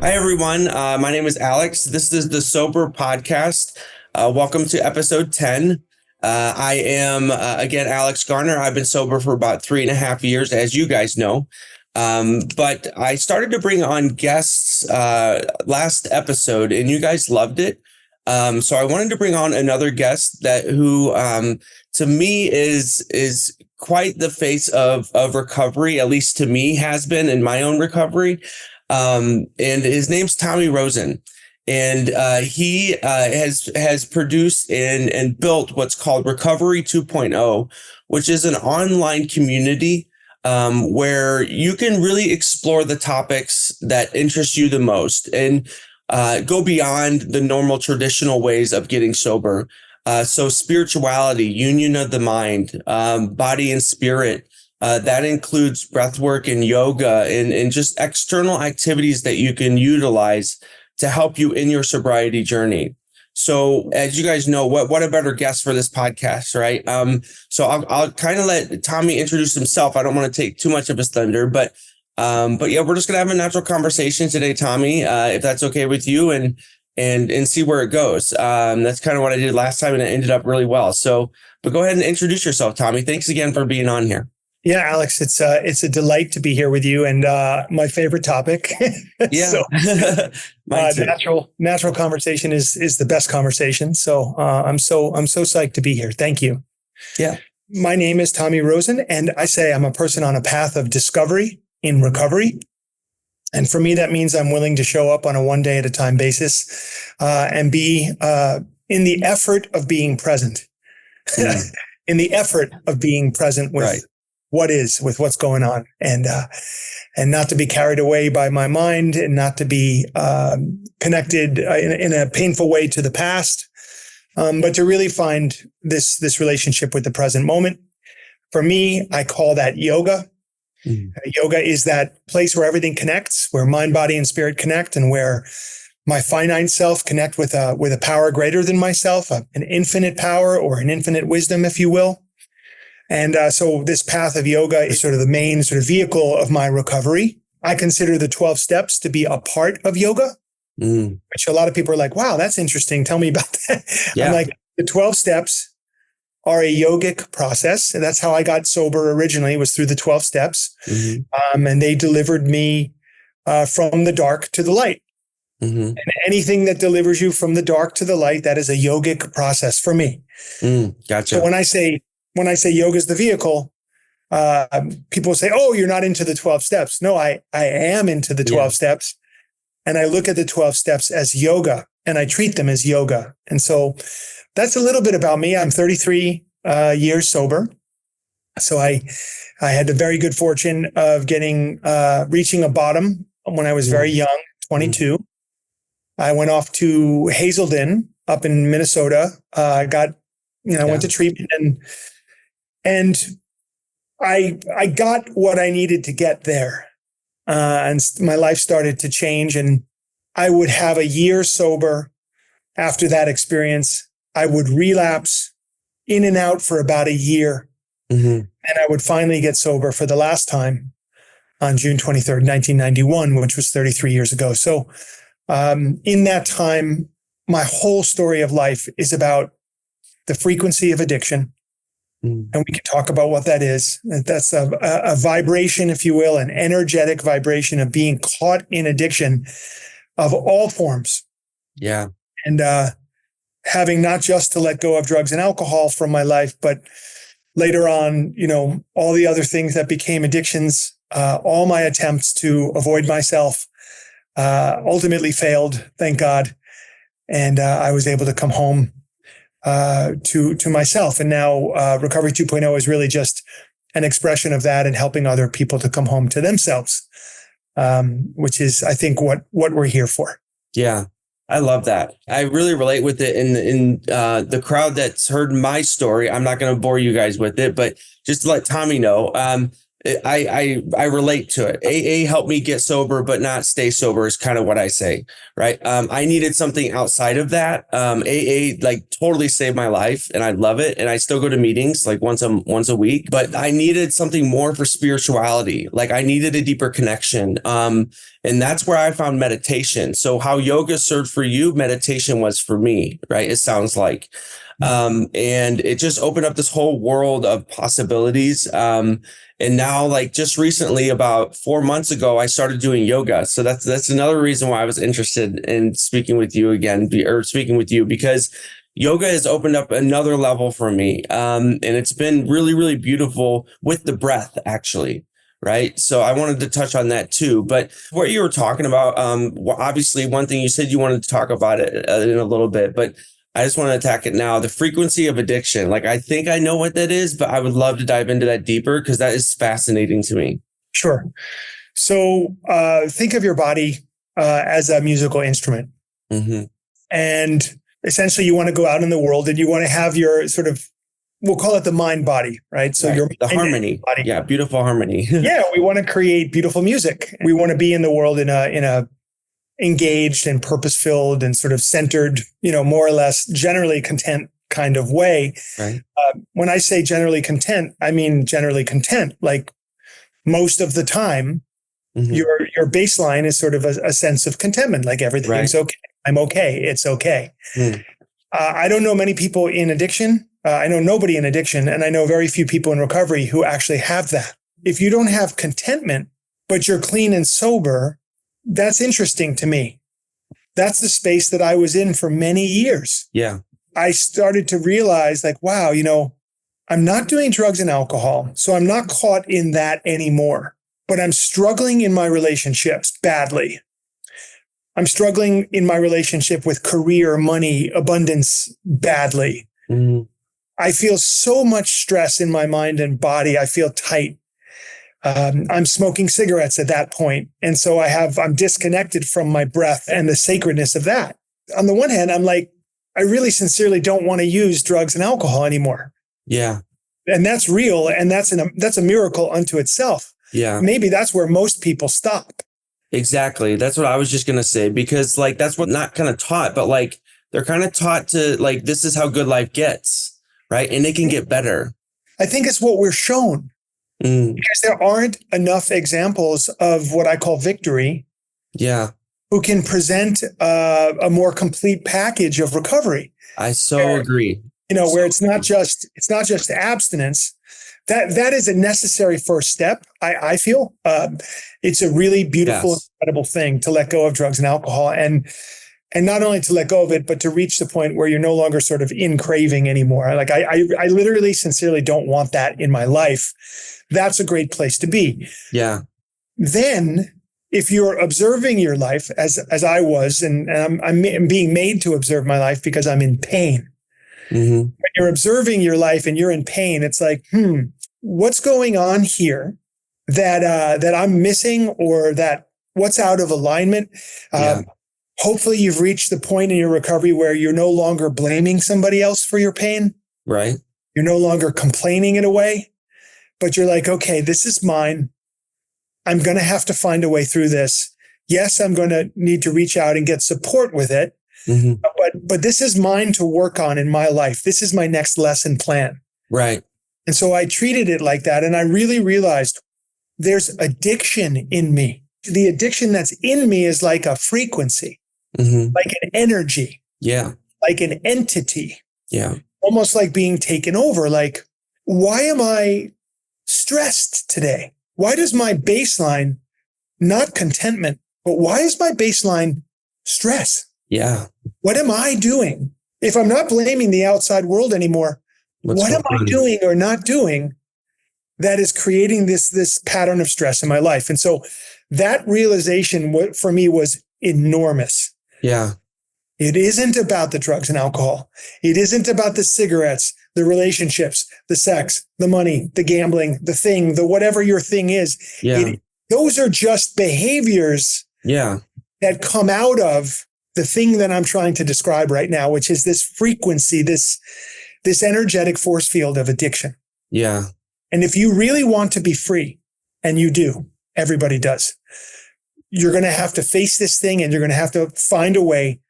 Hi, everyone. My name is Alex. This is the Sober Podcast. Welcome to episode 10. I am, again, Alex Garner. I've been sober for about 3.5 years, as you guys know. But I started to bring on guests last episode, and you guys loved it. So I wanted to bring on another guest who to me is quite the face of recovery, at least to me has been in my own recovery. And his name's Tommy Rosen. And he has produced and built what's called Recovery 2.0, which is an online community where you can really explore the topics that interest you the most and go beyond the normal traditional ways of getting sober. So spirituality, union of the mind, body and spirit. That includes breathwork and yoga and just external activities that you can utilize to help you in your sobriety journey. So as you guys know, what a better guest for this podcast, right? So I'll kind of let Tommy introduce himself. I don't want to take too much of his thunder, but yeah, we're just gonna have a natural conversation today, Tommy, if that's okay with you, and see where it goes. That's kind of what I did last time, and it ended up really well. So, but go ahead and introduce yourself, Tommy. Thanks again for being on here. Yeah, Alex, it's a delight to be here with you, and my favorite topic. Yeah, so, natural conversation is the best conversation. So I'm so psyched to be here. Thank you. Yeah, my name is Tommy Rosen, and I say I'm a person on a path of discovery in recovery. And for me, that means I'm willing to show up on a one day at a time basis and be in the effort of being present. In the effort of being present with. Right. With what's going on, and not to be carried away by my mind, and not to be connected in a painful way to the past, but to really find this relationship with the present moment. For me, I call that yoga. Yoga is that place where everything connects, where mind, body, and spirit connect, and where my finite self connect with a power greater than myself, an infinite power or an infinite wisdom, if you will. And so this path of yoga is sort of the main sort of vehicle of my recovery. I consider the 12 steps to be a part of yoga, which a lot of people are like, wow, that's interesting. Tell me about that. Yeah. I'm like, the 12 steps are a yogic process. And that's how I got sober originally, was through the 12 steps. Mm-hmm. And they delivered me from the dark to the light. Mm-hmm. And anything that delivers you from the dark to the light, that is a yogic process for me. Gotcha. So when I say yoga is the vehicle, people say, oh, you're not into the 12 steps. No, I am into the 12 steps. And I look at the 12 steps as yoga, and I treat them as yoga. And so that's a little bit about me. I'm 33 years sober. So I had the very good fortune of reaching a bottom when I was very young, 22. I went off to Hazelden up in Minnesota. I went to treatment, and I got what I needed to get there. And my life started to change, and I would have a year sober after that experience. I would relapse in and out for about a year. Mm-hmm. And I would finally get sober for the last time on June 23rd, 1991, which was 33 years ago. So in that time, my whole story of life is about the frequency of addiction. And we can talk about what that is. That's a vibration, if you will, an energetic vibration of being caught in addiction of all forms. Yeah. And having not just to let go of drugs and alcohol from my life, but later on, all the other things that became addictions, all my attempts to avoid myself ultimately failed, thank God. And I was able to come home to myself. And now Recovery 2.0 is really just an expression of that and helping other people to come home to themselves, which is, I think, what we're here for. Yeah, I love that. I really relate with it in the crowd that's heard my story. I'm not going to bore you guys with it, but just to let Tommy know, I relate to it. AA helped me get sober, but not stay sober is kind of what I say, right? I needed something outside of that. AA like totally saved my life, and I love it. And I still go to meetings like once a week, but I needed something more for spirituality. Like I needed a deeper connection. And that's where I found meditation. So how yoga served for you, meditation was for me, right? It sounds like. And it just opened up this whole world of possibilities. And now, like just recently, about 4 months ago, I started doing yoga. So that's another reason why I was interested in speaking with you again, or speaking with you, because yoga has opened up another level for me. And it's been really, really beautiful with the breath, actually. Right. So I wanted to touch on that too. But what you were talking about, obviously, one thing you said you wanted to talk about it in a little bit, but I just want to attack it now. The frequency of addiction. Like, I think I know what that is, but I would love to dive into that deeper because that is fascinating to me. Sure. So think of your body as a musical instrument. Mm-hmm. And essentially you want to go out in the world and you want to have your sort of, we'll call it the mind body, right? So right. The harmony. Body. Yeah. Beautiful harmony. Yeah. We want to create beautiful music. We want to be in the world in a engaged and purpose-filled and sort of centered, more or less generally content kind of way. Right. When I say generally content, I mean generally content. Like most of the time, your baseline is sort of a sense of contentment. Like everything's okay. I'm okay. It's okay. I don't know many people in addiction. I know nobody in addiction, and I know very few people in recovery who actually have that. If you don't have contentment, but you're clean and sober, that's interesting to me. That's the space that I was in for many years. Yeah. I started to realize like, wow, I'm not doing drugs and alcohol, so I'm not caught in that anymore, but I'm struggling in my relationships badly. I'm struggling in my relationship with career, money, abundance badly. Mm-hmm. I feel so much stress in my mind and body. I feel tight. I'm smoking cigarettes at that point. And so I'm disconnected from my breath and the sacredness of that. On the one hand, I'm like, I really sincerely don't want to use drugs and alcohol anymore. Yeah. And that's real. And that's a miracle unto itself. Yeah. Maybe that's where most people stop. Exactly. That's what I was just going to say, because like, that's what not kind of taught, but like, they're kind of taught to like, this is how good life gets. Right. And it can get better. I think it's what we're shown. Because there aren't enough examples of what I call victory. Yeah. Who can present a more complete package of recovery. I so agree. Where it's not just abstinence. That is a necessary first step. I feel it's a really beautiful, incredible thing to let go of drugs and alcohol, and not only to let go of it, but to reach the point where you're no longer sort of in craving anymore. Like I literally, sincerely don't want that in my life. That's a great place to be. Yeah. Then, if you're observing your life as I was, and I'm being made to observe my life because I'm in pain. Mm-hmm. When you're observing your life and you're in pain, it's like, what's going on here that I'm missing, or that what's out of alignment? Hopefully, you've reached the point in your recovery where you're no longer blaming somebody else for your pain. Right. You're no longer complaining in a way. But you're like, okay, this is mine. I'm going to have to find a way through this. Yes, I'm going to need to reach out and get support with it. Mm-hmm. But this is mine to work on in my life. This is my next lesson plan. Right. And so I treated it like that. And I really realized there's addiction in me. The addiction that's in me is like a frequency, like an energy. Yeah. Like an entity. Yeah. Almost like being taken over. Like, why am I stressed today? Why does my baseline, not contentment, but why is my baseline stress? Yeah. What am I doing? If I'm not blaming the outside world anymore, what am I doing or not doing that is creating this pattern of stress in my life? And so that realization for me was enormous. Yeah. It isn't about the drugs and alcohol. It isn't about the cigarettes, the relationships, the sex, the money, the gambling, the thing, the whatever your thing is. Yeah. Those are just behaviors that come out of the thing that I'm trying to describe right now, which is this frequency, this energetic force field of addiction. Yeah. And if you really want to be free, and you do. Everybody does. You're going to have to face this thing, and you're going to have to find a way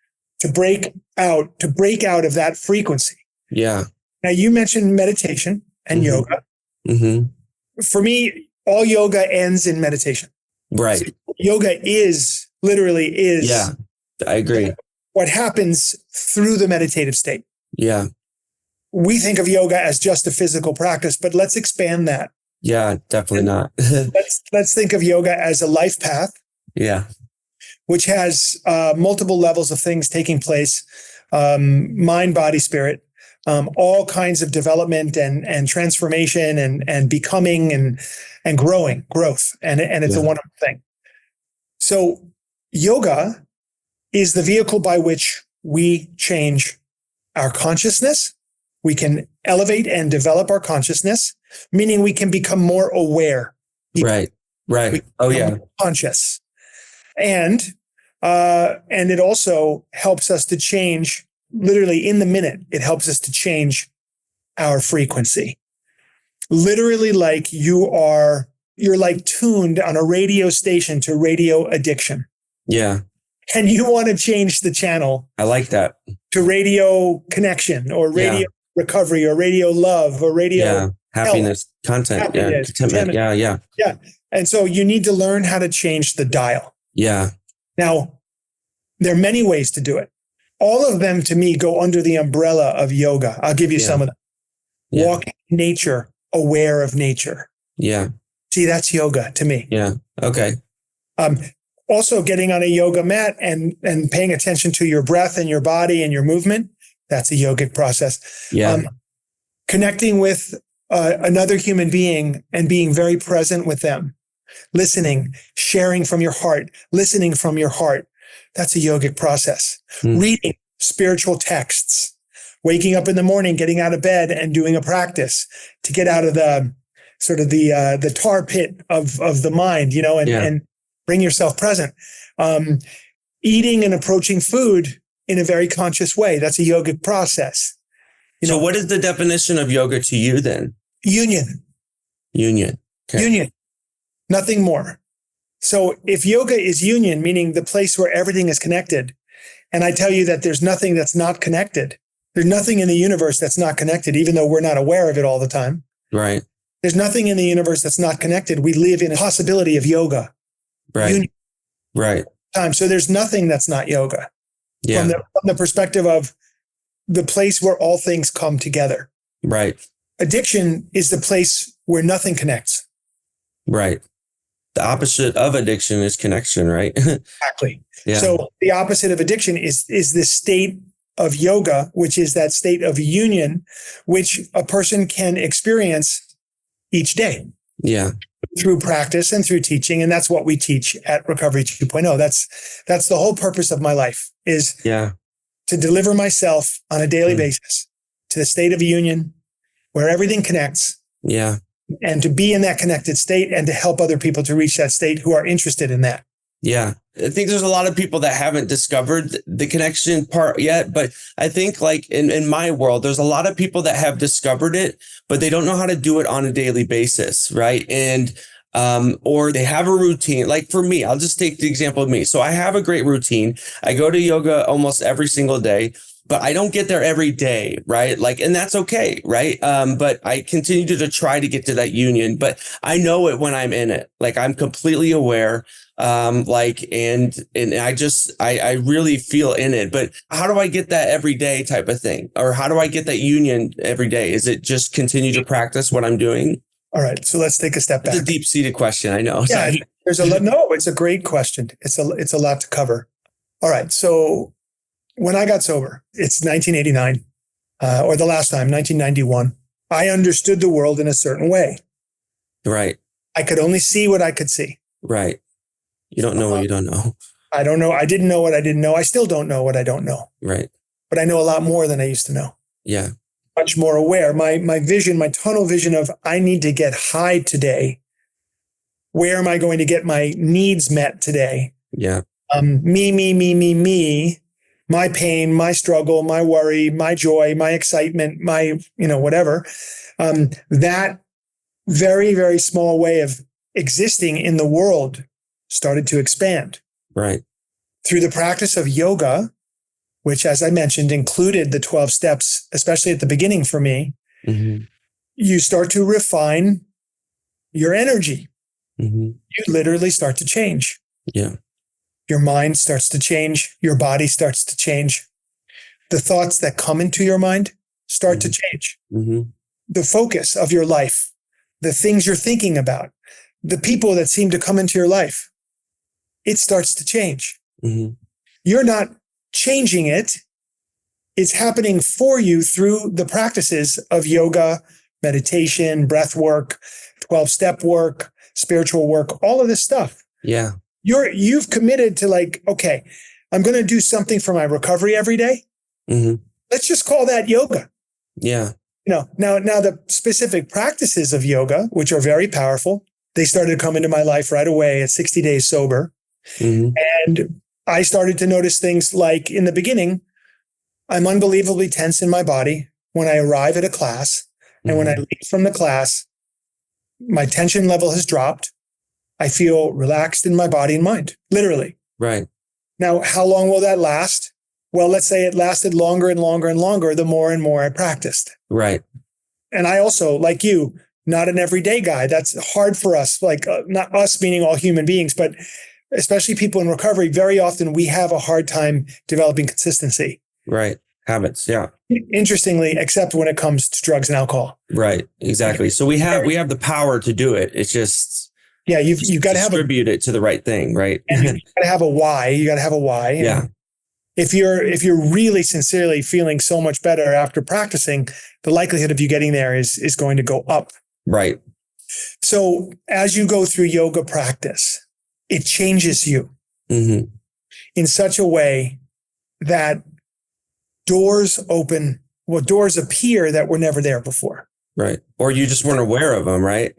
to break out of that frequency. Yeah. Now, you mentioned meditation and yoga. For me, all yoga ends in meditation. Right. So yoga literally is. Yeah, I agree. What happens through the meditative state. Yeah. We think of yoga as just a physical practice, but let's expand that. Yeah, definitely not. Let's think of yoga as a life path. Yeah. Which has multiple levels of things taking place, mind, body, spirit, all kinds of development and transformation and becoming and growth. And it's a wonderful thing. So yoga is the vehicle by which we change our consciousness. We can elevate and develop our consciousness, meaning we can become more aware. Right. Oh, yeah. Conscious. And it also helps us to change, literally in the minute, it helps us to change our frequency. Literally, like you're like tuned on a radio station to radio addiction. Yeah. And you want to change the channel. I like that. To radio connection or radio recovery or radio love or radio happiness, content. Happiness, contentment. Yeah. And so you need to learn how to change the dial. Yeah. Now, there are many ways to do it. All of them, to me, go under the umbrella of yoga. I'll give you some of them. Yeah. Walking in nature, aware of nature. Yeah. See, that's yoga to me. Yeah. Okay. Also, getting on a yoga mat and paying attention to your breath and your body and your movement. That's a yogic process. Yeah. Connecting with another human being and being very present with them. Listening, sharing from your heart, listening from your heart. That's a yogic process. Reading spiritual texts, waking up in the morning, getting out of bed and doing a practice to get out of the sort of the tar pit of the mind, and bring yourself present. Eating and approaching food in a very conscious way. That's a yogic process. So what is the definition of yoga to you then? Union. Okay. Union. Nothing more. So if yoga is union, meaning the place where everything is connected, and I tell you that there's nothing that's not connected. There's nothing in the universe that's not connected, even though we're not aware of it all the time. Right. There's nothing in the universe that's not connected. We live in a possibility of yoga. Right. Union. Right. So there's nothing that's not yoga. Yeah. From the perspective of the place where all things come together. Right. Addiction is the place where nothing connects. Right. The opposite of addiction is connection, right? Exactly. Yeah. So the opposite of addiction is this state of yoga, which is that state of union, which a person can experience each day. Yeah. Through practice and through teaching. And that's what we teach at Recovery 2.0. That's the whole purpose of my life is to deliver myself on a daily basis to the state of union where everything connects. Yeah. And to be in that connected state and to help other people to reach that state who are interested in that. Yeah. I think there's a lot of people that haven't discovered the connection part yet, but I think like in my world, there's a lot of people that have discovered it, but they don't know how to do it on a daily basis. Right. And, or they have a routine. Like for me, I'll just take the example of me. So I have a great routine. I go to yoga almost every single day, but I don't get there every day. Right. Like, and that's okay. Right. But I continue to try to get to that union, but I know it when I'm in it. Like I'm completely aware. And I really feel in it, but how do I get that every day type of thing? Or how do I get that union every day? Is it just continue to practice what I'm doing? All right. So let's take a step back. It's a deep seated question. I know. Yeah, it's a great question. It's a lot to cover. All right. So when I got sober, it's 1989, or the last time, 1991, I understood the world in a certain way. Right. I could only see what I could see. Right. You don't know what you don't know. I don't know. I didn't know what I didn't know. I still don't know what I don't know. Right. But I know a lot more than I used to know. Yeah. Much more aware. My vision, my tunnel vision of I need to get high today. Where am I going to get my needs met today? Yeah. Me, my pain, my struggle, my worry, my joy, my excitement, my, whatever. That very, very small way of existing in the world started to expand. Right. Through the practice of yoga, which, as I mentioned, included the 12 steps, especially at the beginning for me, you start to refine your energy. You literally start to change. Yeah. Your mind starts to change. Your body starts to change. The thoughts that come into your mind start to change. The focus of your life, the things you're thinking about, the people that seem to come into your life, it starts to change. You're not changing it. It's happening for you through the practices of yoga, meditation, breath work, 12-step work, spiritual work, all of this stuff. Yeah. You've committed to like, okay, I'm going to do something for my recovery every day. Let's just call that yoga. Yeah. Now the specific practices of yoga, which are very powerful, they started to come into my life right away at 60 days sober. And I started to notice things like in the beginning, I'm unbelievably tense in my body when I arrive at a class. And when I leave from the class, my tension level has dropped. I feel relaxed in my body and mind, literally. Right. Now, how long will that last? Well, let's say it lasted longer and longer and longer the more and more I practiced. Right. And I also, like you, not an everyday guy. That's hard for us, like not us meaning all human beings, but especially people in recovery. Very often we have a hard time developing consistency. Right. Habits. Yeah. Interestingly, except when it comes to drugs and alcohol. Right. Exactly. So we have the power to do it. It's just, you've got to distribute it to the right thing. Right. And you got to have a why. You got to have a why. Yeah. If you're really sincerely feeling so much better after practicing, the likelihood of you getting there is going to go up. Right. So as you go through yoga practice, it changes you in such a way that doors appear that were never there before. Right. Or you just weren't aware of them, right?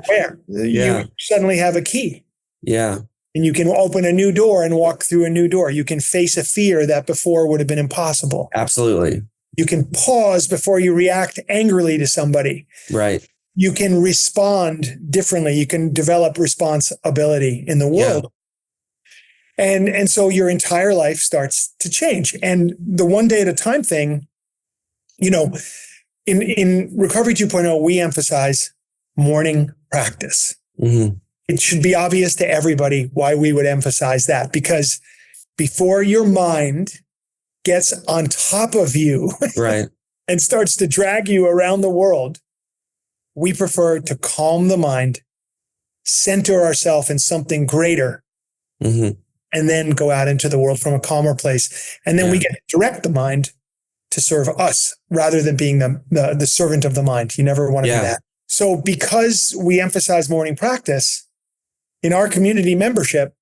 Where you suddenly have a key. Yeah. And you can open a new door and walk through a new door. You can face a fear that before would have been impossible. Absolutely. You can pause before you react angrily to somebody. Right. You can respond differently. You can develop response ability in the world. Yeah. And so your entire life starts to change. And the one day at a time thing, in Recovery 2.0, we emphasize morning practice. It should be obvious to everybody why we would emphasize that, because before your mind gets on top of you right. and starts to drag you around the world, we prefer to calm the mind, center ourselves in something greater, and then go out into the world from a calmer place. And then we get to direct the mind to serve us rather than being the servant of the mind. You never want to be that. So because we emphasize morning practice, in our community membership,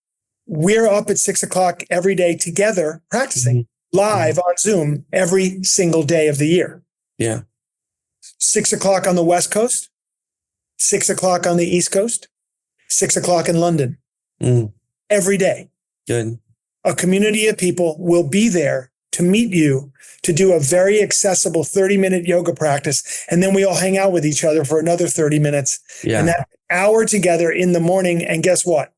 we're up at 6:00 every day together practicing live on Zoom every single day of the year. Yeah. 6:00 on the West Coast, 6:00 on the East Coast, 6:00 in London. Every day. Good. A community of people will be there to meet you, to do a very accessible 30-minute yoga practice. And then we all hang out with each other for another 30 minutes. Yeah. And that hour together in the morning. And guess what?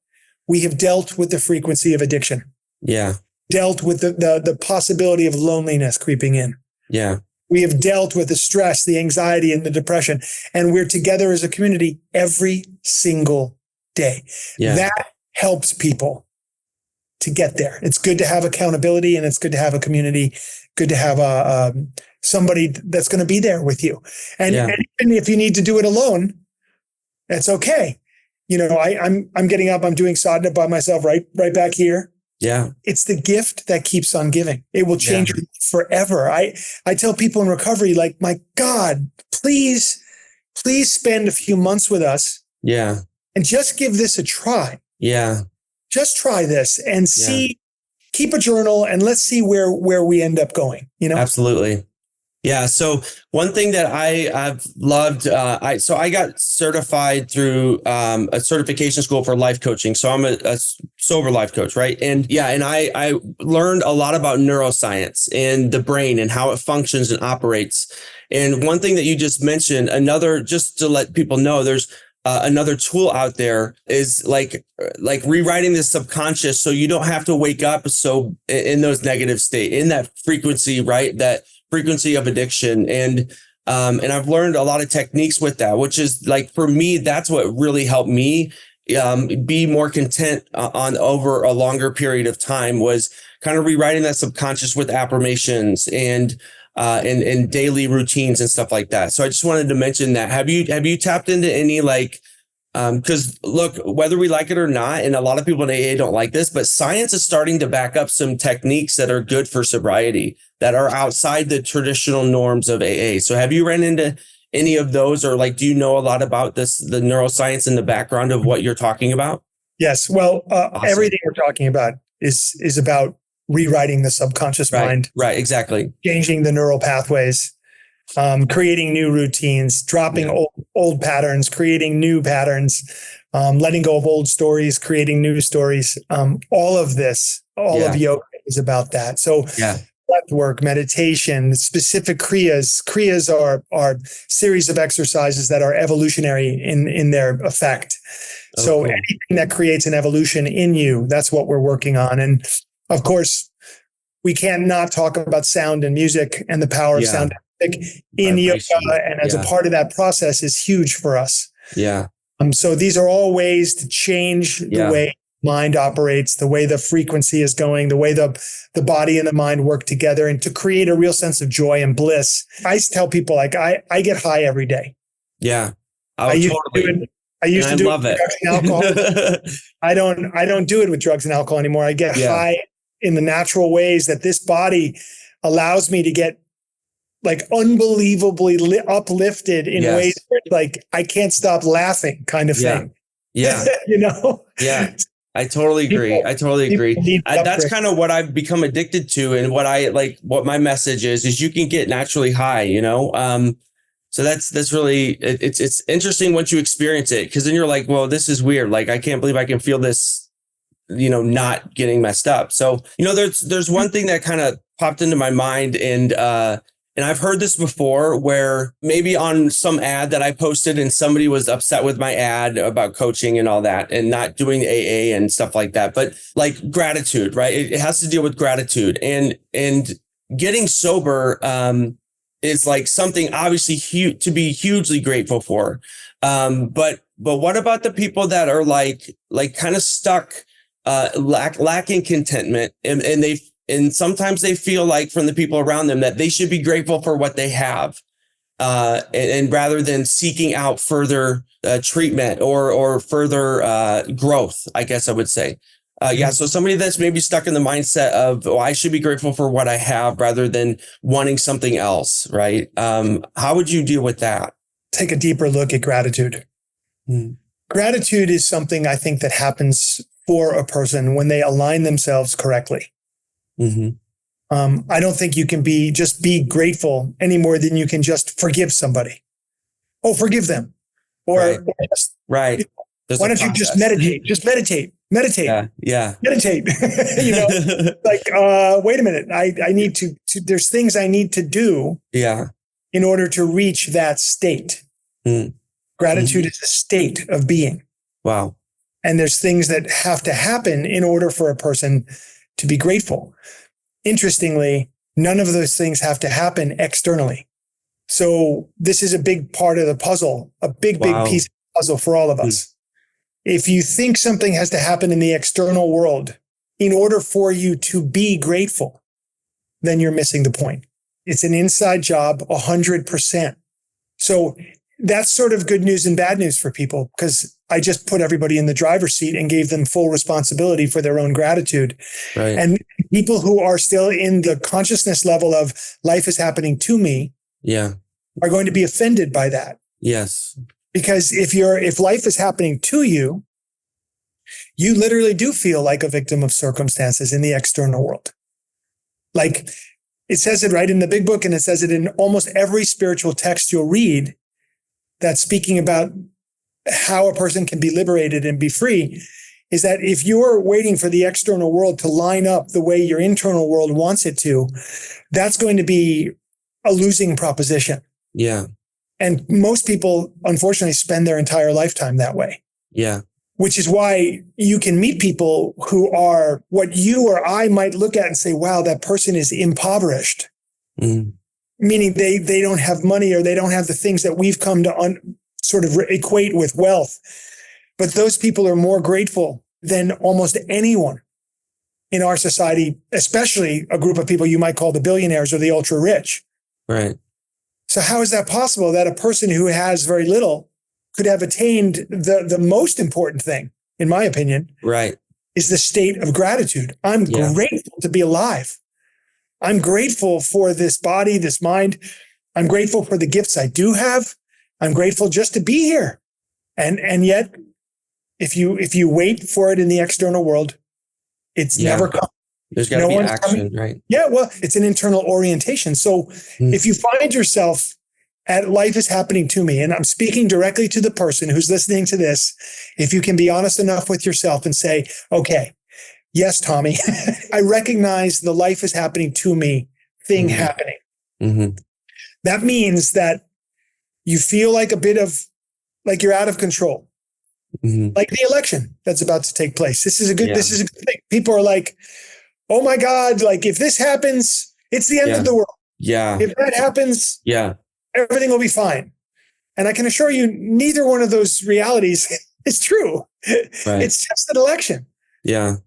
We have dealt with the frequency of addiction. Yeah. Dealt with the possibility of loneliness creeping in. Yeah. We have dealt with the stress, the anxiety, and the depression. And we're together as a community every single day. Yeah. That helps people to get there. It's good to have accountability, and it's good to have a community, good to have somebody that's going to be there with you. And even if you need to do it alone, that's okay. I'm getting up, I'm doing sadhana by myself right back here. Yeah. It's the gift that keeps on giving. It will change your life forever. I tell people in recovery, like, my God, please spend a few months with us. Yeah. And just give this a try. Yeah. Just try this and see, keep a journal, and let's see where we end up going, Absolutely. Yeah. So one thing that I've loved, I got certified through a certification school for life coaching. So I'm a sober life coach, right? And I learned a lot about neuroscience and the brain and how it functions and operates. And one thing that you just mentioned, just to let people know, there's another tool out there is like rewriting the subconscious so you don't have to wake up so in those negative state, in that frequency, right? That frequency of addiction. And I've learned a lot of techniques with that, which is like, for me, that's what really helped me be more content on over a longer period of time, was kind of rewriting that subconscious with affirmations and daily routines and stuff like that. So I just wanted to mention that. Have you tapped into any like, because look, whether we like it or not, and a lot of people in AA don't like this, but science is starting to back up some techniques that are good for sobriety that are outside the traditional norms of AA. So have you ran into any of those, or like, do you know a lot about this, the neuroscience and the background of what you're talking about? Yes. Well, Awesome. Everything we're talking about is about rewriting the subconscious mind. Right. Exactly. Changing the neural pathways, creating new routines, dropping old patterns, creating new patterns, letting go of old stories, creating new stories. All of of yoga is about that. So breath work, meditation, specific kriyas. Kriyas are series of exercises that are evolutionary in their effect. So anything that creates an evolution in you, that's what we're working on. And of course, we can't not talk about sound and music and the power of sound and music in yoga. And as a part of that process is huge for us. Yeah. So these are all ways to change the way mind operates, the way the frequency is going, the way the body and the mind work together, and to create a real sense of joy and bliss. I tell people, like, I get high every day. Yeah. I used to do it with drugs and alcohol. I don't do it with drugs and alcohol anymore. I get high in the natural ways that this body allows me to get, like, unbelievably uplifted in ways where, like, I can't stop laughing, kind of thing. Yeah. You know? Yeah. I totally agree. That's kind of what I've become addicted to, and what my message is you can get naturally high, you know? So that's really, it's interesting once you experience it, because then you're like, well, this is weird. Like, I can't believe I can feel this, you know, not getting messed up. So, you know, there's one thing that kind of popped into my mind, and I've heard this before, where maybe on some ad that I posted and somebody was upset with my ad about coaching and all that and not doing AA and stuff like that. But like gratitude, right? It has to deal with gratitude, and getting sober is like something obviously to be hugely grateful for. But what about the people that are like kind of stuck, lacking contentment, and sometimes they feel like, from the people around them, that they should be grateful for what they have, and rather than seeking out further treatment or further growth, I guess I would say. So somebody that's maybe stuck in the mindset of, I should be grateful for what I have rather than wanting something else, right? How would you deal with that? Take a deeper look at gratitude. Gratitude is something, I think, that happens for a person when they align themselves correctly. I don't think you can just be grateful any more than you can just forgive somebody. Oh, forgive them. Or why don't you just meditate? Just meditate. Meditate. Meditate. You know, like, wait a minute. I need to, there's things I need to do in order to reach that state. Gratitude is a state of being. Wow. And there's things that have to happen in order for a person to be grateful. Interestingly, none of those things have to happen externally. So this is a big part of the puzzle, a big piece of the puzzle for all of us. If you think something has to happen in the external world in order for you to be grateful, then you're missing the point. It's an inside job, 100%. So that's sort of good news and bad news for people, because I just put everybody in the driver's seat and gave them full responsibility for their own gratitude. Right. And people who are still in the consciousness level of life is happening to me are going to be offended by that. Yes. Because if life is happening to you, you literally do feel like a victim of circumstances in the external world. Like, it says it right in the big book, and it says it in almost every spiritual text you'll read that's speaking about how a person can be liberated and be free, is that if you're waiting for the external world to line up the way your internal world wants it to, that's going to be a losing proposition. Yeah. And most people, unfortunately, spend their entire lifetime that way. Yeah. Which is why you can meet people who are what you or I might look at and say, wow, that person is impoverished. Mm. Meaning they don't have money, or they don't have the things that we've come to sort of equate with wealth. But those people are more grateful than almost anyone in our society, especially a group of people you might call the billionaires or the ultra rich. Right. So how is that possible that a person who has very little could have attained the most important thing, in my opinion, right, is the state of gratitude. I'm grateful to be alive. I'm grateful for this body, this mind. I'm grateful for the gifts I do have. I'm grateful just to be here. And yet, if you wait for it in the external world, it's never come. There's got to be action, right? Yeah, well, it's an internal orientation. So if you find yourself at life is happening to me, and I'm speaking directly to the person who's listening to this, if you can be honest enough with yourself and say, okay, yes, Tommy, I recognize the life is happening to me thing happening. Mm-hmm. That means that you feel like a bit of, like you're out of control. Mm-hmm. Like the election that's about to take place. This is a good thing. People are like, oh my God, like if this happens, it's the end of the world. Yeah. If that happens, everything will be fine. And I can assure you, neither one of those realities is true. Right. It's just an election. Yeah.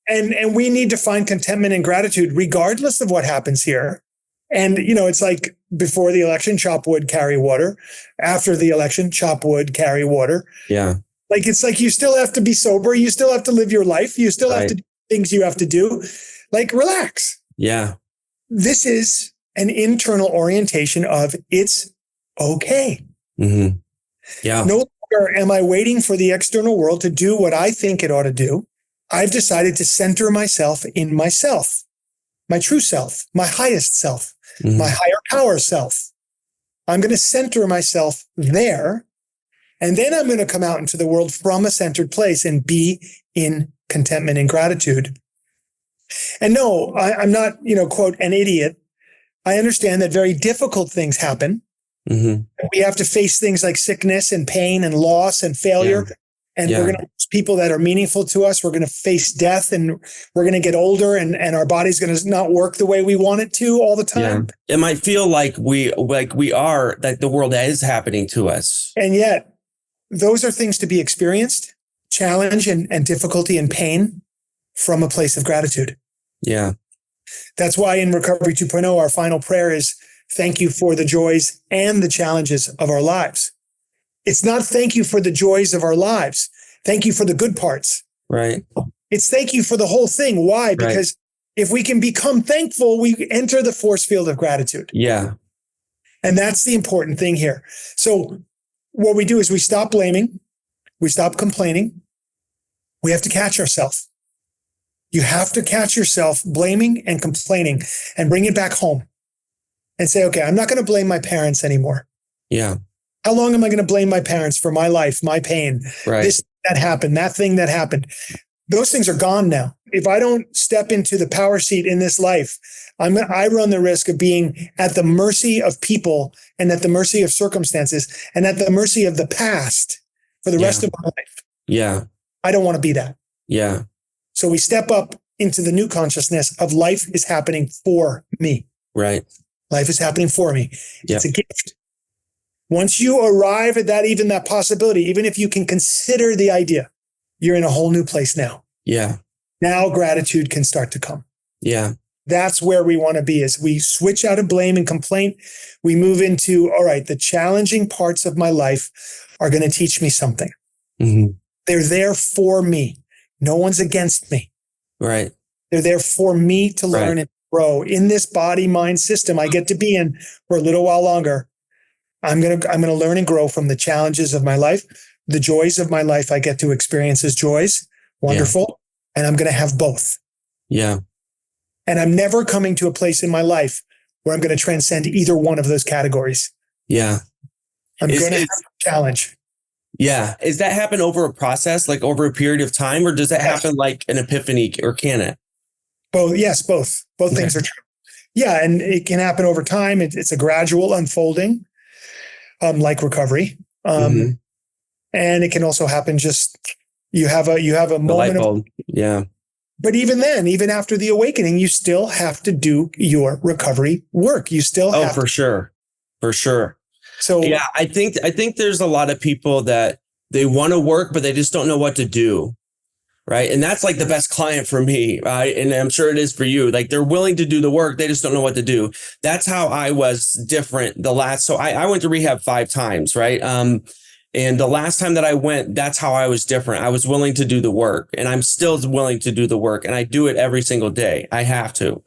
And we need to find contentment and gratitude regardless of what happens here. And, you know, it's like before the election, chop wood, carry water. After the election, chop wood, carry water. Yeah. Like, it's like you still have to be sober. You still have to live your life. You still have to do things you have to do. Like, relax. Yeah. This is an internal orientation of it's okay. Mm-hmm. Yeah. No longer am I waiting for the external world to do what I think it ought to do. I've decided to center myself in myself, my true self, my highest self, my higher power self. I'm going to center myself there. And then I'm going to come out into the world from a centered place and be in contentment and gratitude. And no, I'm not, quote, an idiot. I understand that very difficult things happen. Mm-hmm. We have to face things like sickness and pain and loss and failure. Yeah. And we're going to lose people that are meaningful to us. We're going to face death, and we're going to get older, and our body's going to not work the way we want it to all the time. Yeah. It might feel like that the world is happening to us. And yet those are things to be experienced, challenge and difficulty and pain from a place of gratitude. Yeah. That's why in Recovery 2.0, our final prayer is thank you for the joys and the challenges of our lives. It's not thank you for the joys of our lives. Thank you for the good parts. Right. It's thank you for the whole thing. Why? Because if we can become thankful, we enter the force field of gratitude. Yeah. And that's the important thing here. So what we do is we stop blaming. We stop complaining. We have to catch ourselves. You have to catch yourself blaming and complaining and bring it back home and say, okay, I'm not going to blame my parents anymore. Yeah. How long am I going to blame my parents for my life, my pain, this, that happened, that thing that happened? Those things are gone now. If I don't step into the power seat in this life, I run the risk of being at the mercy of people and at the mercy of circumstances and at the mercy of the past for the rest of my life. Yeah. I don't want to be that. Yeah. So we step up into the new consciousness of life is happening for me. Right. Life is happening for me. It's a gift. Once you arrive at that possibility, even if you can consider the idea, you're in a whole new place now. Yeah. Now gratitude can start to come. Yeah. That's where we want to be. As we switch out of blame and complaint, we move into, all right, the challenging parts of my life are going to teach me something. Mm-hmm. They're there for me. No one's against me. Right. They're there for me to learn and grow. In this body, mind system I get to be in for a little while longer, I'm going to learn and grow from the challenges of my life. The joys of my life I get to experience as joys. Wonderful. Yeah. And I'm going to have both. Yeah. And I'm never coming to a place in my life where I'm going to transcend either one of those categories. Yeah. I'm going to have a challenge. Yeah. Does that happen over a process, like over a period of time, or does that happen like an epiphany, or can it? Both. Yes, both. Both things are true. Yeah. And it can happen over time. It's a gradual unfolding. like recovery. Mhm. And it can also happen just you have a The light moment of, bulb. Yeah. but even then, even after the awakening, you still have to do your recovery work. You still Oh, have for to. sure. For sure. So Yeah, I think there's a lot of people that they want to work, but they just don't know what to do. Right. And that's like the best client for me. Right. And I'm sure it is for you. Like they're willing to do the work. They just don't know what to do. That's how I was different the last. So I went to rehab 5 times. Right. And the last time that I went, that's how I was different. I was willing to do the work, and I'm still willing to do the work, and I do it every single day. I have to.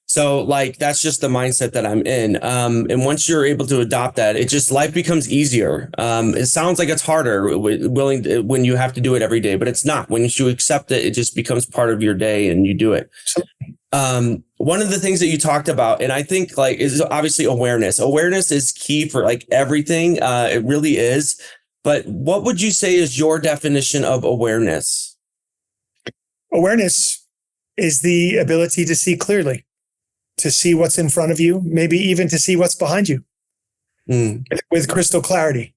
So like that's just the mindset that I'm in. And once you're able to adopt that, it just life becomes easier. It sounds like it's harder when you have to do it every day, but it's not. When you accept it, it just becomes part of your day and you do it. One of the things that you talked about, and I think like is obviously awareness. Awareness is key for like everything. It really is. But what would you say is your definition of awareness? awareness is the ability to see clearly, to see what's in front of you, maybe even to see what's behind you with crystal clarity.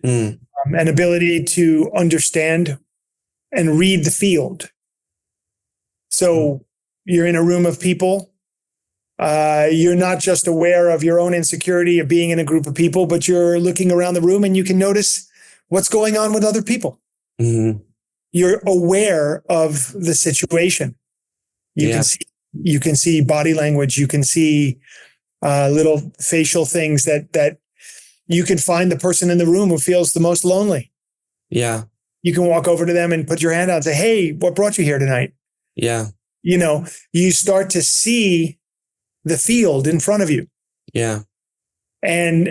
An ability to understand and read the field. So you're in a room of people. You're not just aware of your own insecurity of being in a group of people, but you're looking around the room and you can notice what's going on with other people. Mm-hmm. You're aware of the situation. You can see body language. You can see little facial things that you can find the person in the room who feels the most lonely. Yeah. You can walk over to them and put your hand out and say, "Hey, what brought you here tonight?" Yeah. You start to see the field in front of you. Yeah. And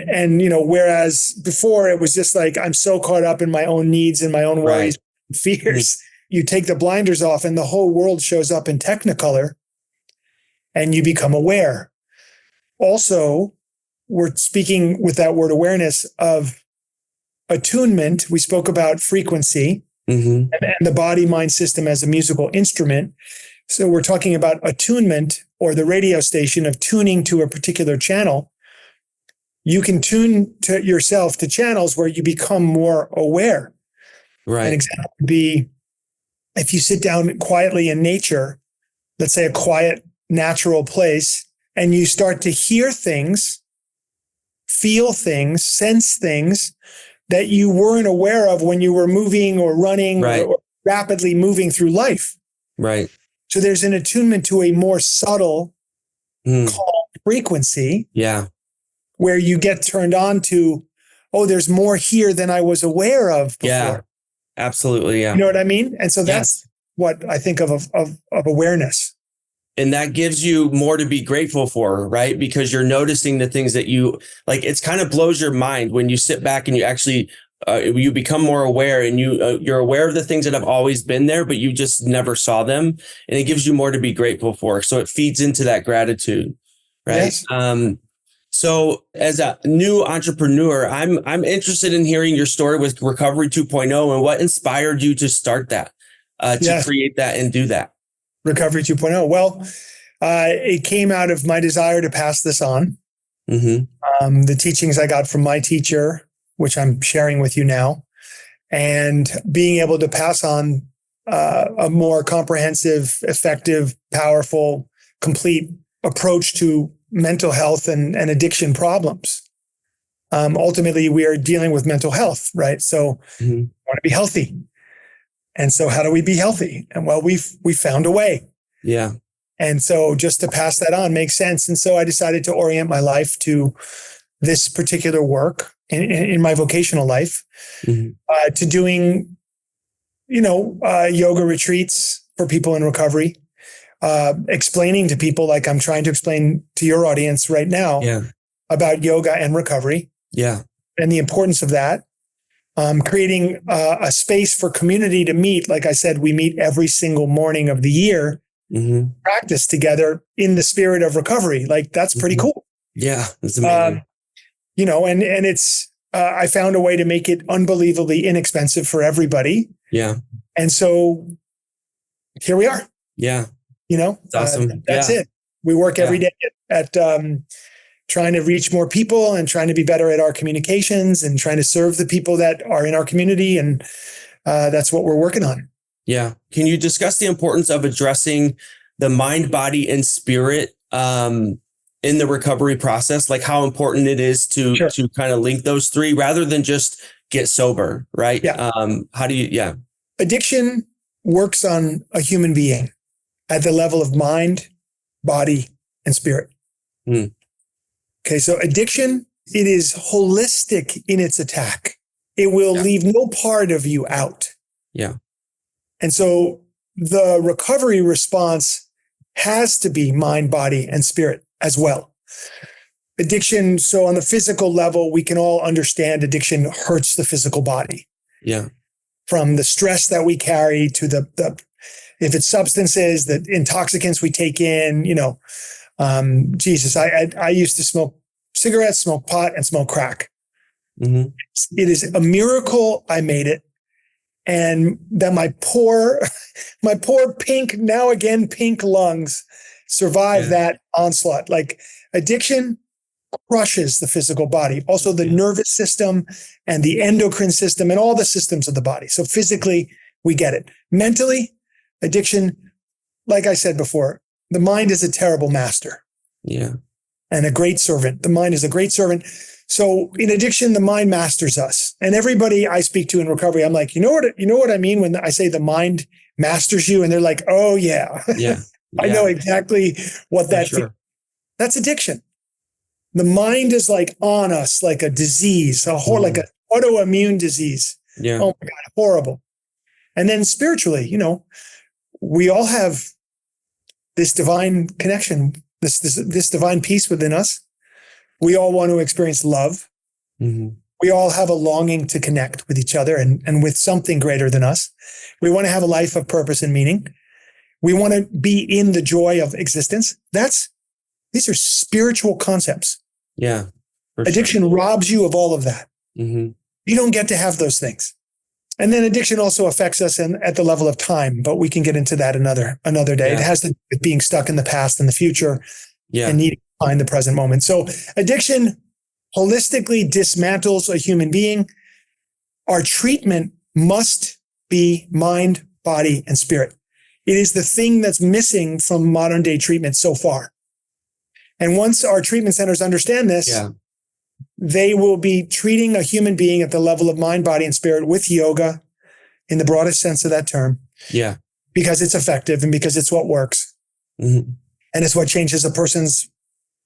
whereas before it was just like, I'm so caught up in my own needs and my own worries, fears. You take the blinders off and the whole world shows up in technicolor and you become aware. Also, we're speaking with that word awareness of attunement. We spoke about frequency and the body mind system as a musical instrument. So we're talking about attunement, or the radio station of tuning to a particular channel. You can tune to yourself to channels where you become more aware. Right. An example would be if you sit down quietly in nature, let's say a quiet, natural place, and you start to hear things, feel things, sense things that you weren't aware of when you were moving or running or rapidly moving through life. Right. So there's an attunement to a more subtle, calm frequency. Yeah. Where you get turned on to, oh, there's more here than I was aware of before. Yeah. Absolutely. Yeah. You know what I mean? And so that's what I think of awareness. And that gives you more to be grateful for, right? Because you're noticing the things that you like. It's kind of blows your mind when you sit back and you actually you become more aware, and you're aware of the things that have always been there, but you just never saw them, and it gives you more to be grateful for. So it feeds into that gratitude, right? Yes. So as a new entrepreneur, I'm interested in hearing your story with Recovery 2.0 and what inspired you to start that, to create that and do that. Recovery 2.0. Well, it came out of my desire to pass this on. The teachings I got from my teacher, which I'm sharing with you now, and being able to pass on a more comprehensive, effective, powerful, complete approach to mental health and addiction problems. Ultimately, we are dealing with mental health, right? So we want to be healthy. And so how do we be healthy? And well, we found a way. Yeah. And so just to pass that on makes sense. And so I decided to orient my life to this particular work in my vocational life, to doing, yoga retreats for people in recovery, explaining to people like I'm trying to explain to your audience right now about yoga and recovery and the importance of that. Creating a space for community to meet. Like I said, we meet every single morning of the year, practice together in the spirit of recovery. Like that's pretty cool. Yeah, it's amazing. And it's, I found a way to make it unbelievably inexpensive for everybody. Yeah. And so here we are. Yeah. It's awesome. That's it. We work every day at trying to reach more people and trying to be better at our communications and trying to serve the people that are in our community. And that's what we're working on. Yeah. Can you discuss the importance of addressing the mind, body, and spirit in the recovery process? Like how important it is to kind of link those three rather than just get sober, right? Yeah. How do you, Addiction works on a human being at the level of mind, body, and spirit. Okay, so addiction, it is holistic in its attack. It will leave no part of you out. Yeah. And so the recovery response has to be mind, body, and spirit as well. Addiction, so on the physical level, we can all understand addiction hurts the physical body. Yeah. From the stress that we carry to the if it's substances, the intoxicants we take in, Jesus, I used to smoke cigarettes, smoke pot, and smoke crack. Mm-hmm. It is a miracle I made it. And that my poor pink lungs survived that onslaught. Like addiction crushes the physical body, also the nervous system and the endocrine system and all the systems of the body. So physically, we get it. Mentally, addiction, like I said before, the mind is a terrible master. Yeah. And a great servant. The mind is a great servant. So in addiction, the mind masters us. And everybody I speak to in recovery, I'm like, you know what I mean when I say the mind masters you? And they're like, oh yeah. Yeah. I know exactly what that feels. That's addiction. The mind is like on us, like a disease, like an autoimmune disease. Yeah. Oh my God, horrible. And then spiritually, we all have this divine connection, this divine peace within us. We all want to experience love. Mm-hmm. We all have a longing to connect with each other and with something greater than us. We want to have a life of purpose and meaning. We want to be in the joy of existence. These are spiritual concepts. Yeah. Addiction robs you of all of that. Mm-hmm. You don't get to have those things. And then addiction also affects us at the level of time, but we can get into that another day. Yeah. It has to do with being stuck in the past and the future and needing to find the present moment. So addiction holistically dismantles a human being. Our treatment must be mind, body, and spirit. It is the thing that's missing from modern day treatment so far. And once our treatment centers understand this, they will be treating a human being at the level of mind, body, and spirit with yoga in the broadest sense of that term. Yeah. Because it's effective and because it's what works. Mm-hmm. And it's what changes a person's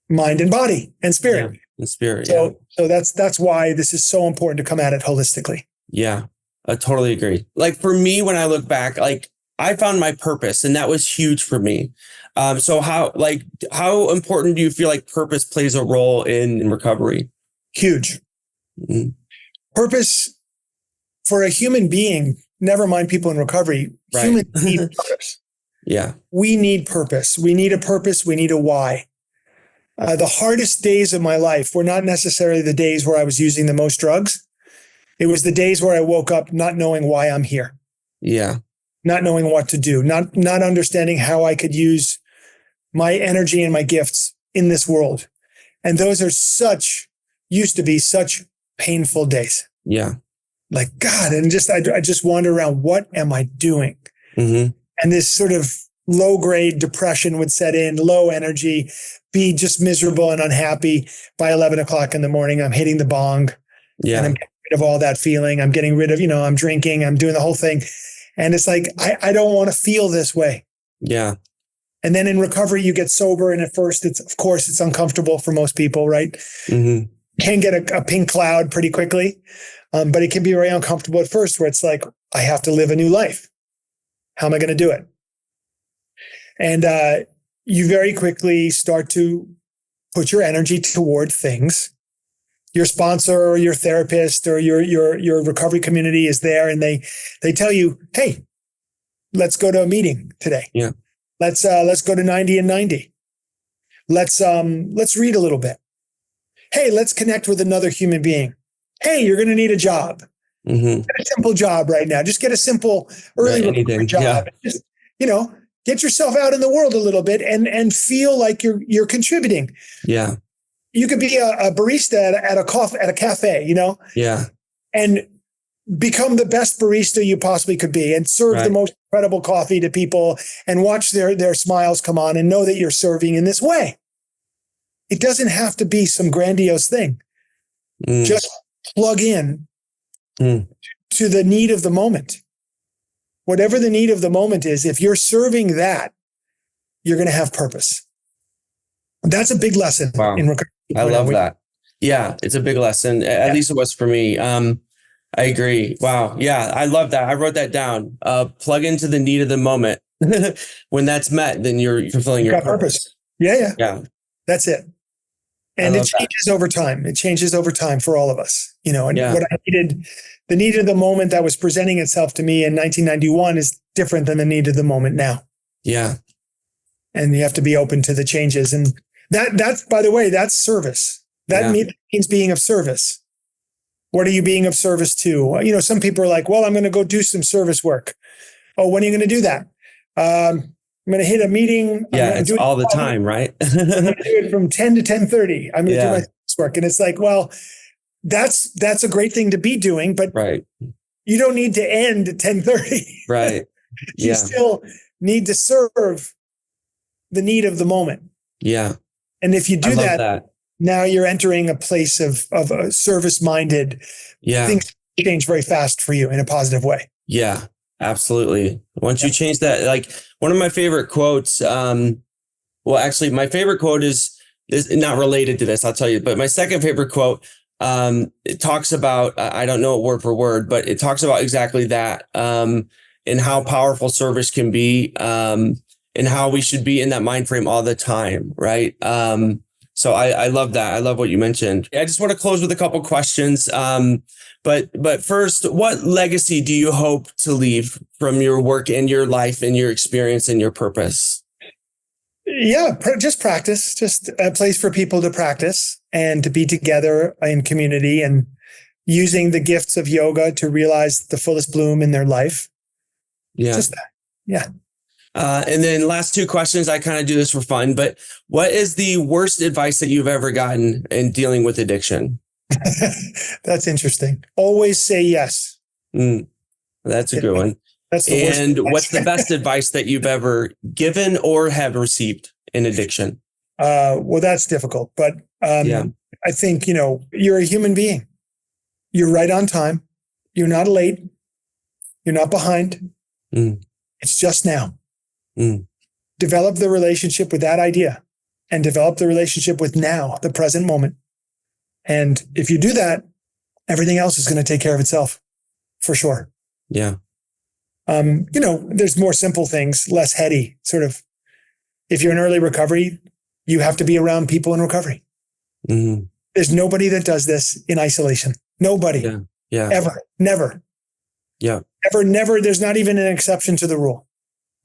mind and body and spirit. Yeah. And spirit. So that's why this is so important to come at it holistically. Yeah. I totally agree. Like for me, when I look back, like I found my purpose and that was huge for me. So how important do you feel like purpose plays a role in recovery? Huge. Mm-hmm. Purpose for a human being, never mind people in recovery, humans need purpose. Yeah. We need purpose. We need a purpose. We need a why. The hardest days of my life were not necessarily the days where I was using the most drugs. It was the days where I woke up not knowing why I'm here. Yeah. Not knowing what to do, not understanding how I could use my energy and my gifts in this world. And those are used to be such painful days. Yeah. Like, God, and I just wander around, what am I doing? Mm-hmm. And this sort of low grade depression would set in, low energy, be just miserable and unhappy. By 11 o'clock in the morning, I'm hitting the bong. Yeah. And I'm getting rid of all that feeling. I'm getting rid of, I'm drinking, I'm doing the whole thing. And it's like, I don't want to feel this way. Yeah. And then in recovery, you get sober. And at first, of course, it's uncomfortable for most people, right? Mm-hmm. Can get a pink cloud pretty quickly. But it can be very uncomfortable at first where it's like, I have to live a new life. How am I going to do it? And you very quickly start to put your energy toward things. Your sponsor or your therapist or your recovery community is there and they tell you, hey, let's go to a meeting today. Yeah. Let's go to 90 and 90. Let's read a little bit. Hey, let's connect with another human being. Hey, you're going to need a job. Mm-hmm. Get a simple job right now. Just get a simple early recovery job. Yeah. Just, get yourself out in the world a little bit and feel like you're contributing. Yeah. you could be a barista at a cafe, Yeah. and become the best barista you possibly could be and serve the most incredible coffee to people and watch their smiles come on and know that you're serving in this way. It doesn't have to be some grandiose thing. Just plug in to the need of the moment. Whatever the need of the moment is, if you're serving that, you're going to have purpose. That's a big lesson in recovery. I love that. Yeah, it's a big lesson. At least it was for me. I agree. Wow. Yeah, I love that. I wrote that down. Plug into the need of the moment. When that's met, then you're fulfilling your purpose. Yeah. That's it. And it changes over time. It changes over time for all of us. And what I needed, the need of the moment that was presenting itself to me in 1991 is different than the need of the moment now. Yeah. And you have to be open to the changes. And that's, by the way, that's service. That means being of service. What are you being of service to? Some people are like, well, I'm going to go do some service work. Oh, when are you going to do that? I'm going to hit a meeting. It's all the time, right? I'm going to do it from 10 to 10:30. I'm going to do my service work. And it's like, well, that's a great thing to be doing, but you don't need to end at 10:30. Right. You still need to serve the need of the moment. Yeah. And if you do that, now you're entering a place of a service-minded. Things change very fast for you in a positive way. Yeah, absolutely. Once you change that, like one of my favorite quotes, actually my favorite quote is not related to this, I'll tell you, but my second favorite quote, it talks about, I don't know it word for word, but it talks about exactly that, and how powerful service can be, and how we should be in that mind frame all the time. Right. So I love that. I love what you mentioned. I just want to close with a couple questions. But first, what legacy do you hope to leave from your work and your life and your experience and your purpose? Yeah, just practice, just a place for people to practice and to be together in community and using the gifts of yoga to realize the fullest bloom in their life. Yeah. Just that. Yeah. And then last two questions, I kind of do this for fun, but what is the worst advice that you've ever gotten in dealing with addiction? That's interesting. Always say yes. That's a good one. That's the worst. And what's the best advice that you've ever given or have received in addiction? Well, that's difficult, but I think, you're a human being. You're right on time. You're not late. You're not behind. It's just now. Develop the relationship with that idea and develop the relationship with now, the present moment. And if you do that, everything else is going to take care of itself for sure. Yeah. There's more simple things, less heady, sort of. If you're in early recovery, you have to be around people in recovery. There's nobody that does this in isolation. Nobody. Yeah. Ever. Never. Yeah. Ever, never. There's not even an exception to the rule.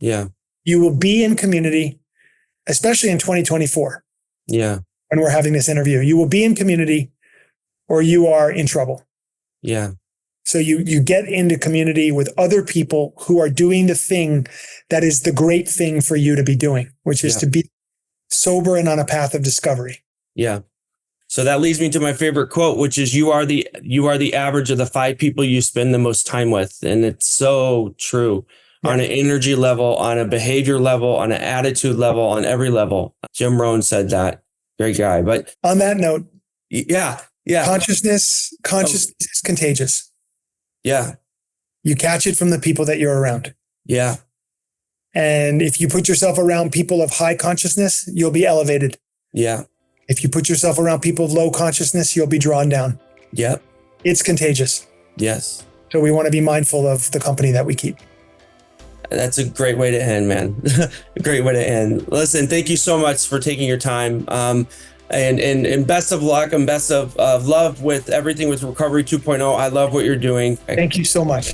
Yeah. You will be in community, especially in 2024. Yeah. When we're having this interview, you will be in community or you are in trouble. Yeah. So you get into community with other people who are doing the thing that is the great thing for you to be doing, which is to be sober and on a path of discovery. Yeah. So that leads me to my favorite quote, which is you are the average of the 5 people you spend the most time with. And it's so true. On an energy level, on a behavior level, on an attitude level, on every level. Jim Rohn said that. Great guy. But on that note, consciousness is contagious. Yeah. You catch it from the people that you're around. Yeah. And if you put yourself around people of high consciousness, you'll be elevated. Yeah. If you put yourself around people of low consciousness, you'll be drawn down. Yep. It's contagious. Yes. So we want to be mindful of the company that we keep. That's a great way to end, man. A great way to end. Listen, thank you so much for taking your time. And best of luck and best of love with everything with Recovery 2.0. I love what you're doing. Thank you so much.